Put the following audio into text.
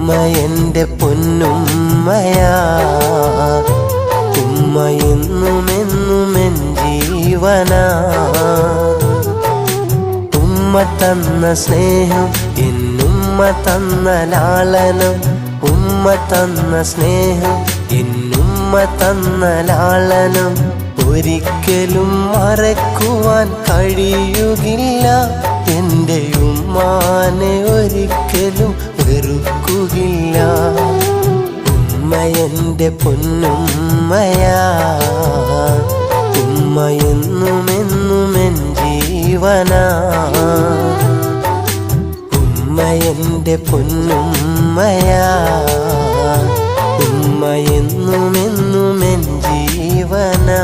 ഉമ്മ എൻ്റെ പൊന്നുമ്മയാ, ഉമ്മ എന്നുമെന്നും എൻ ജീവനാ. ഉമ്മ തന്ന സ്നേഹം, എന്നുമ്മ തന്ന ലാളനം, ഉമ്മ തന്ന സ്നേഹം, എന്നുമ്മ തന്ന ലാളനം ഒരിക്കലും മറക്കുവാൻ കഴിയുകില്ല. എൻ്റെ ഉമ്മാനെ ഒരിക്കലും വെറുക്കുകില്ല. ഉമ്മ എൻ്റെ പൊന്നുമ്മയാ, ഉമ്മ എന്നുമെന്നും എൻ ജീവനാ. ഉമ്മ എൻ്റെ പൊന്നുമ്മയാ, ഉമ്മ എന്നുമെന്നും എൻ ജീവനാ.